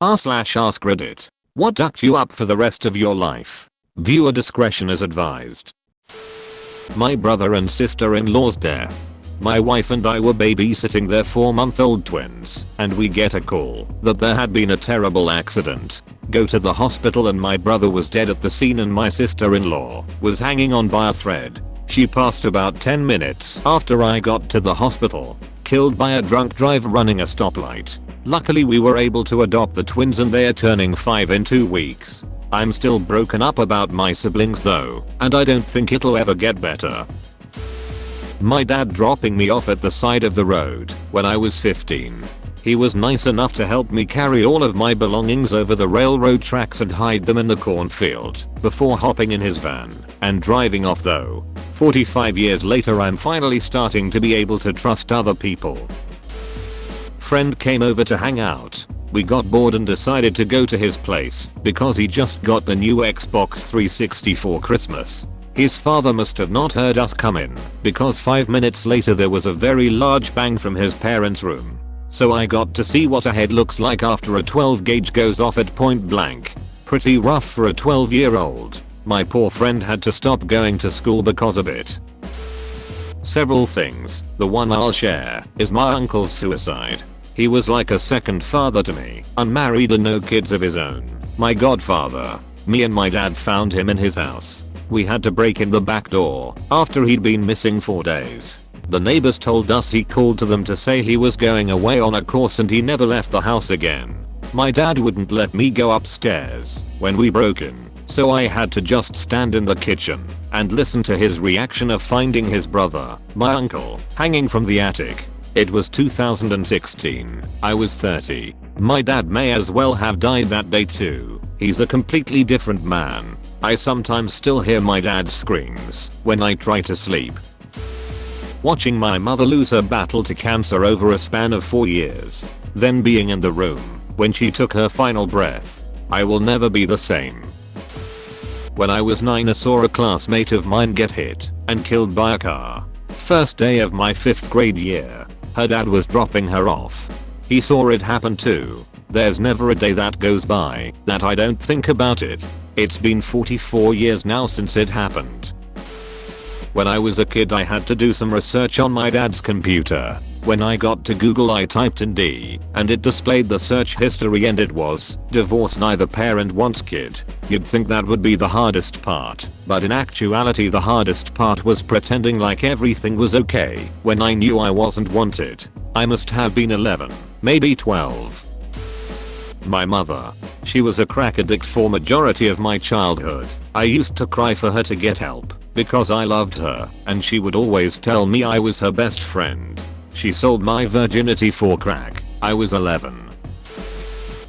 r/AskReddit. What ducked you up for the rest of your life? Viewer discretion is advised. My brother and sister-in-law's death. My wife and I were babysitting their 4-month-old twins, and we get a call that there had been a terrible accident. Go to the hospital and my brother was dead at the scene and my sister-in-law was hanging on by a thread. She passed about 10 minutes after I got to the hospital, killed by a drunk driver running a stoplight. Luckily we were able to adopt the twins and they are turning 5 in 2 weeks. I'm still broken up about my siblings though, and I don't think it'll ever get better. My dad dropping me off at the side of the road when I was 15. He was nice enough to help me carry all of my belongings over the railroad tracks and hide them in the cornfield before hopping in his van and driving off though. 45 years later I'm finally starting to be able to trust other people. Friend came over to hang out. We got bored and decided to go to his place because he just got the new Xbox 360 for Christmas. His father must have not heard us come in because 5 minutes later there was a very large bang from his parents' room. So I got to see what a head looks like after a 12 gauge goes off at point blank. Pretty rough for a 12-year-old. My poor friend had to stop going to school because of it. Several things. The one I'll share is my uncle's suicide. He was like a second father to me, unmarried and no kids of his own. My godfather. Me and my dad found him in his house. We had to break in the back door after he'd been missing 4 days. The neighbors told us he called to them to say he was going away on a course and he never left the house again. My dad wouldn't let me go upstairs when we broke in, so I had to just stand in the kitchen and listen to his reaction of finding his brother, my uncle, hanging from the attic. It was 2016. I was 30. My dad may as well have died that day too. He's a completely different man. I sometimes still hear my dad's screams when I try to sleep. Watching my mother lose her battle to cancer over a span of 4 years. Then being in the room when she took her final breath. I will never be the same. When I was 9 I saw a classmate of mine get hit and killed by a car. First day of my 5th grade year. Her dad was dropping her off. He saw it happen too. There's never a day that goes by that I don't think about it. It's been 44 years now since it happened. When I was a kid I had to do some research on my dad's computer. When I got to Google I typed in D and it displayed the search history and it was divorce neither parent wants kid. You'd think that would be the hardest part, but in actuality the hardest part was pretending like everything was okay when I knew I wasn't wanted. I must have been 11, maybe 12. My mother. She was a crack addict for majority of my childhood. I used to cry for her to get help because I loved her and she would always tell me I was her best friend. She sold my virginity for crack. I was 11.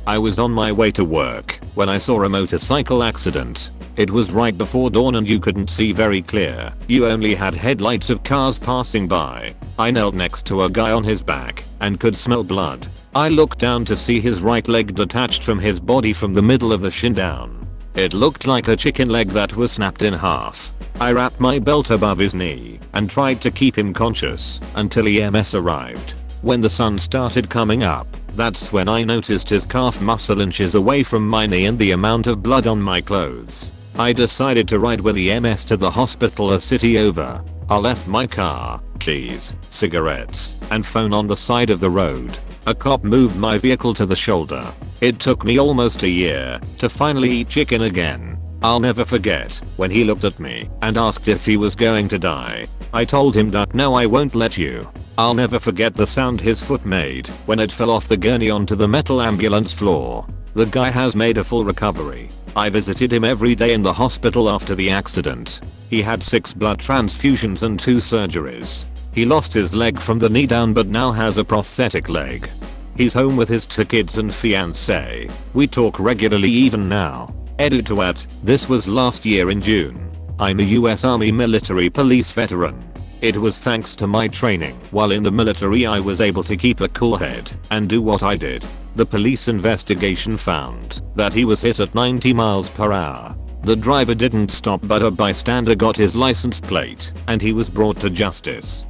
I was on my way to work when I saw a motorcycle accident. It was right before dawn and you couldn't see very clear. You only had headlights of cars passing by. I knelt next to a guy on his back and could smell blood. I looked down to see his right leg detached from his body from the middle of the shin down. It looked like a chicken leg that was snapped in half. I wrapped my belt above his knee and tried to keep him conscious until EMS arrived. When the sun started coming up, that's when I noticed his calf muscle inches away from my knee and the amount of blood on my clothes. I decided to ride with EMS to the hospital a city over. I left my car, keys, cigarettes, and phone on the side of the road. A cop moved my vehicle to the shoulder. It took me almost a year to finally eat chicken again. I'll never forget when he looked at me and asked if he was going to die. I told him that no, I won't let you. I'll never forget the sound his foot made when it fell off the gurney onto the metal ambulance floor. The guy has made a full recovery. I visited him every day in the hospital after the accident. He had 6 blood transfusions and 2 surgeries. He lost his leg from the knee down but now has a prosthetic leg. He's home with his 2 kids and fiancée. We talk regularly even now. Edit to add, this was last year in June. I'm a US Army military police veteran. It was thanks to my training while in the military I was able to keep a cool head and do what I did. The police investigation found that he was hit at 90 miles per hour. The driver didn't stop but a bystander got his license plate and he was brought to justice.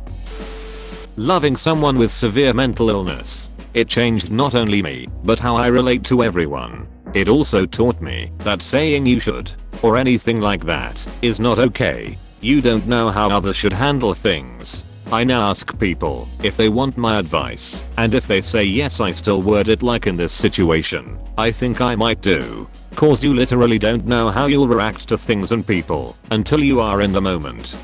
Loving someone with severe mental illness. It changed not only me, but how I relate to everyone. It also taught me that saying you should, or anything like that, is not okay. You don't know how others should handle things. I now ask people if they want my advice, and if they say yes, I still word it like in this situation. I think I might do. Cause you literally don't know how you'll react to things and people until you are in the moment.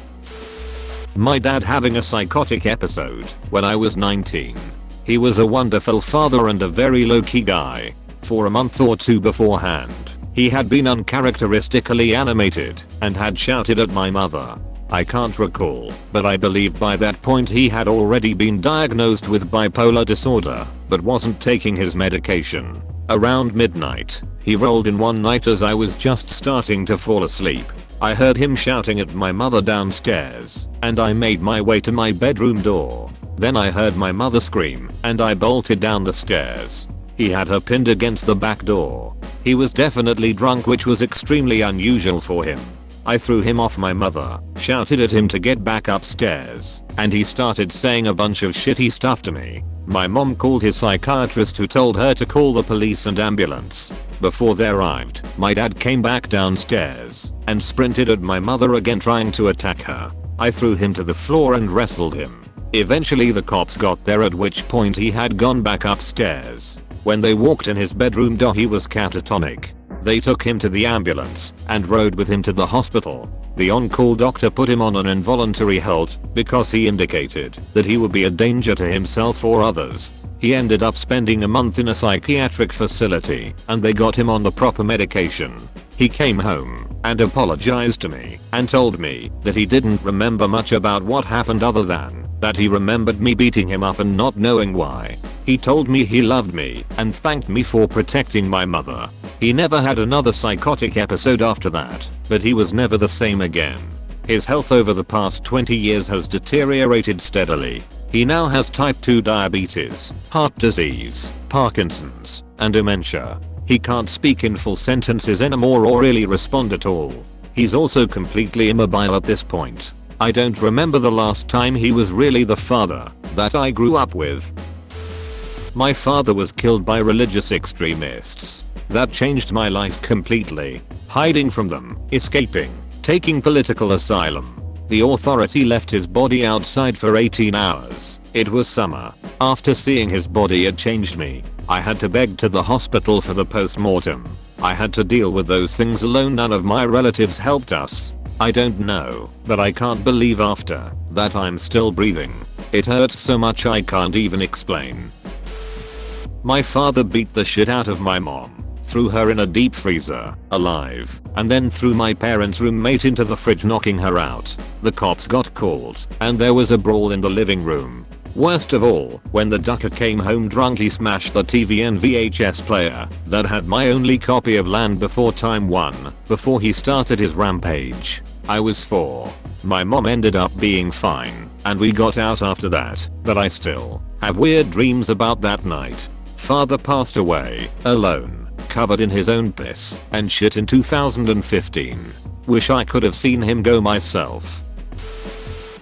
My dad having a psychotic episode when I was 19. He was a wonderful father and a very low-key guy. For a month or two beforehand, he had been uncharacteristically animated and had shouted at my mother. I can't recall, but I believe by that point he had already been diagnosed with bipolar disorder, but wasn't taking his medication. Around midnight, he rolled in one night as I was just starting to fall asleep. I heard him shouting at my mother downstairs, and I made my way to my bedroom door. Then I heard my mother scream, and I bolted down the stairs. He had her pinned against the back door. He was definitely drunk, which was extremely unusual for him. I threw him off my mother, shouted at him to get back upstairs, and he started saying a bunch of shitty stuff to me. My mom called his psychiatrist, who told her to call the police and ambulance. Before they arrived, my dad came back downstairs and sprinted at my mother again, trying to attack her. I threw him to the floor and wrestled him. Eventually the cops got there, at which point he had gone back upstairs. When they walked in his bedroom door, he was catatonic. They took him to the ambulance and rode with him to the hospital. The on-call doctor put him on an involuntary hold because he indicated that he would be a danger to himself or others. He ended up spending a month in a psychiatric facility, and they got him on the proper medication. He came home and apologized to me and told me that he didn't remember much about what happened, other than that he remembered me beating him up and not knowing why. He told me he loved me and thanked me for protecting my mother. He never had another psychotic episode after that, but he was never the same again. His health over the past 20 years has deteriorated steadily. He now has type 2 diabetes, heart disease, Parkinson's, and dementia. He can't speak in full sentences anymore or really respond at all. He's also completely immobile at this point. I don't remember the last time he was really the father that I grew up with. My father was killed by religious extremists. That changed my life completely. Hiding from them, escaping, taking political asylum. The authority left his body outside for 18 hours. It was summer. After seeing his body, it changed me. I had to beg to the hospital for the post-mortem. I had to deal with those things alone. None of my relatives helped us. I don't know, but I can't believe after that I'm still breathing. It hurts so much I can't even explain. My father beat the shit out of my mom, threw her in a deep freezer, alive, and then threw my parents' roommate into the fridge, knocking her out. The cops got called, and there was a brawl in the living room. Worst of all, when the ducker came home drunk, he smashed the TV and VHS player that had my only copy of Land Before Time 1 before he started his rampage. I was 4. My mom ended up being fine, and we got out after that, but I still have weird dreams about that night. Father passed away, alone, covered in his own piss and shit in 2015. Wish I could have seen him go myself.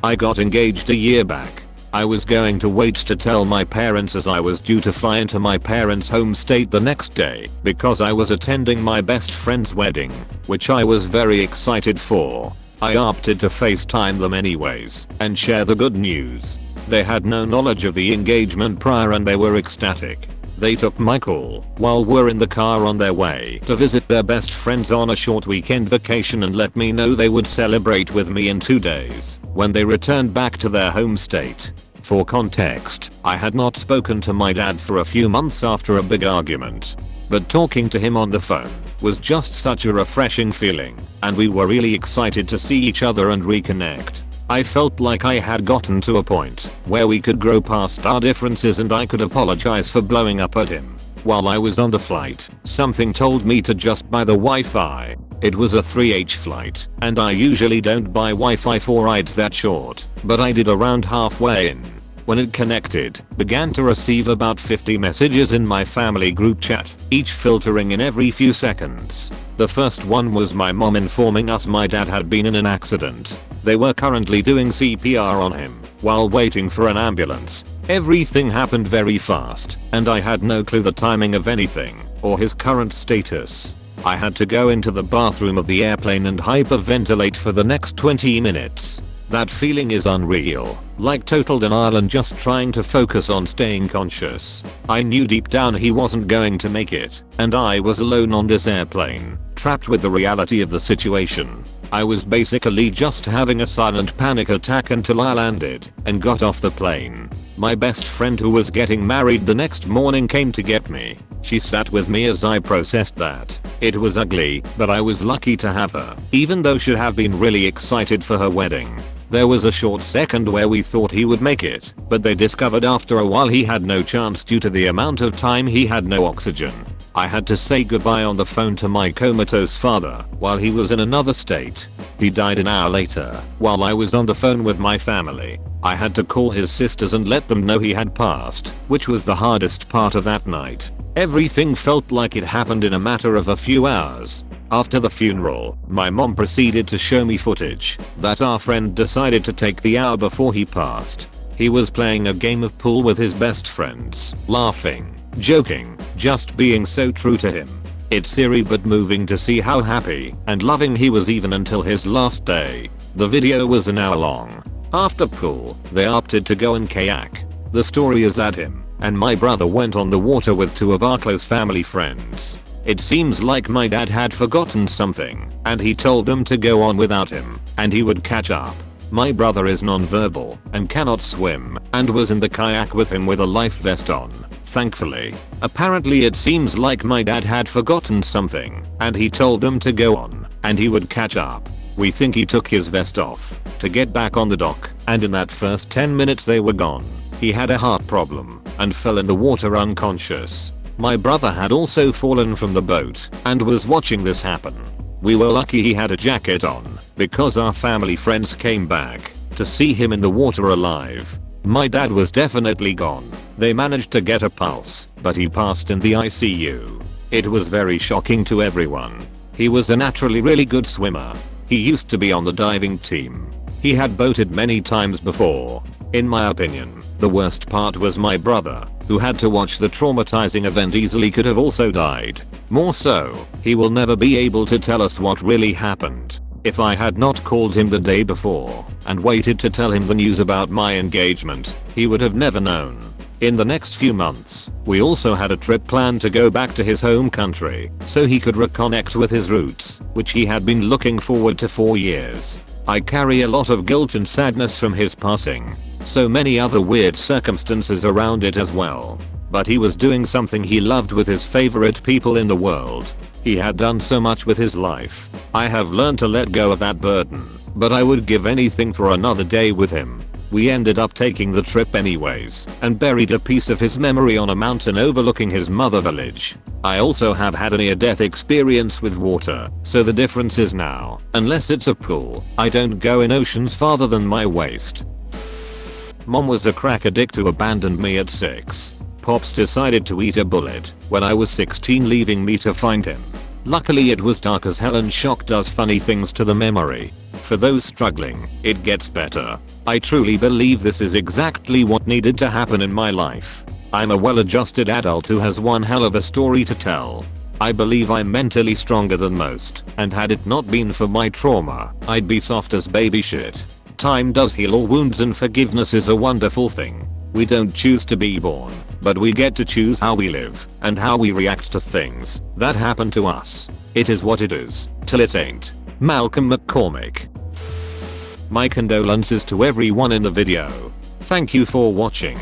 I got engaged a year back. I was going to wait to tell my parents, as I was due to fly into my parents' home state the next day because I was attending my best friend's wedding, which I was very excited for. I opted to FaceTime them anyways and share the good news. They had no knowledge of the engagement prior and they were ecstatic. They took my call while we're in the car on their way to visit their best friends on a short weekend vacation and let me know they would celebrate with me in 2 days when they returned back to their home state. For context, I had not spoken to my dad for a few months after a big argument. But talking to him on the phone was just such a refreshing feeling, and we were really excited to see each other and reconnect. I felt like I had gotten to a point where we could grow past our differences and I could apologize for blowing up at him. While I was on the flight, something told me to just buy the Wi-Fi. It was a 3H flight, and I usually don't buy Wi-Fi for rides that short, but I did around halfway in. When it connected, began to receive about 50 messages in my family group chat, each filtering in every few seconds. The first one was my mom informing us my dad had been in an accident. They were currently doing CPR on him while waiting for an ambulance. Everything happened very fast, and I had no clue the timing of anything or his current status. I had to go into the bathroom of the airplane and hyperventilate for the next 20 minutes. That feeling is unreal, like total denial and just trying to focus on staying conscious. I knew deep down he wasn't going to make it, and I was alone on this airplane, trapped with the reality of the situation. I was basically just having a silent panic attack until I landed and got off the plane. My best friend who was getting married the next morning came to get me. She sat with me as I processed that. It was ugly, but I was lucky to have her, even though she'd have been really excited for her wedding. There was a short second where we thought he would make it, but they discovered after a while he had no chance due to the amount of time he had no oxygen. I had to say goodbye on the phone to my comatose father while he was in another state. He died an hour later while I was on the phone with my family. I had to call his sisters and let them know he had passed, which was the hardest part of that night. Everything felt like it happened in a matter of a few hours. After the funeral, my mom proceeded to show me footage that our friend decided to take the hour before he passed. He was playing a game of pool with his best friends, laughing, joking, just being so true to him. It's eerie but moving to see how happy and loving he was even until his last day. The video was an hour long. After pool, they opted to go and kayak. The story is that him and my brother went on the water with two of our close family friends. It seems like my dad had forgotten something, and he told them to go on without him, and he would catch up. My brother is non-verbal and cannot swim, and was in the kayak with him with a life vest on, thankfully. Apparently it seems like my dad had forgotten something, and he told them to go on, and he would catch up. We think he took his vest off to get back on the dock, and in that first 10 minutes they were gone. He had a heart problem and fell in the water unconscious. My brother had also fallen from the boat and was watching this happen. We were lucky he had a jacket on because our family friends came back to see him in the water alive. My dad was definitely gone. They managed to get a pulse, but he passed in the ICU. It was very shocking to everyone. He was a naturally really good swimmer. He used to be on the diving team. He had boated many times before. In my opinion, the worst part was my brother, who had to watch the traumatizing event. Easily could have also died. More so, he will never be able to tell us what really happened. If I had not called him the day before and waited to tell him the news about my engagement, he would have never known. In the next few months, we also had a trip planned to go back to his home country so he could reconnect with his roots, which he had been looking forward to for years. I carry a lot of guilt and sadness from his passing. So many other weird circumstances around it as well. But he was doing something he loved with his favorite people in the world. He had done so much with his life. I have learned to let go of that burden, but I would give anything for another day with him. We ended up taking the trip anyways, and buried a piece of his memory on a mountain overlooking his mother village. I also have had a near-death experience with water, so the difference is now, unless it's a pool, I don't go in oceans farther than my waist. Mom was a crack addict who abandoned me at 6. Pops decided to eat a bullet when I was 16, leaving me to find him. Luckily it was dark as hell and shock does funny things to the memory. For those struggling, it gets better. I truly believe this is exactly what needed to happen in my life. I'm a well-adjusted adult who has one hell of a story to tell. I believe I'm mentally stronger than most, and had it not been for my trauma, I'd be soft as baby shit. Time does heal all wounds and forgiveness is a wonderful thing. We don't choose to be born, but we get to choose how we live and how we react to things that happen to us. It is what it is, till it ain't. Malcolm McCormick. My condolences to everyone in the video. Thank you for watching.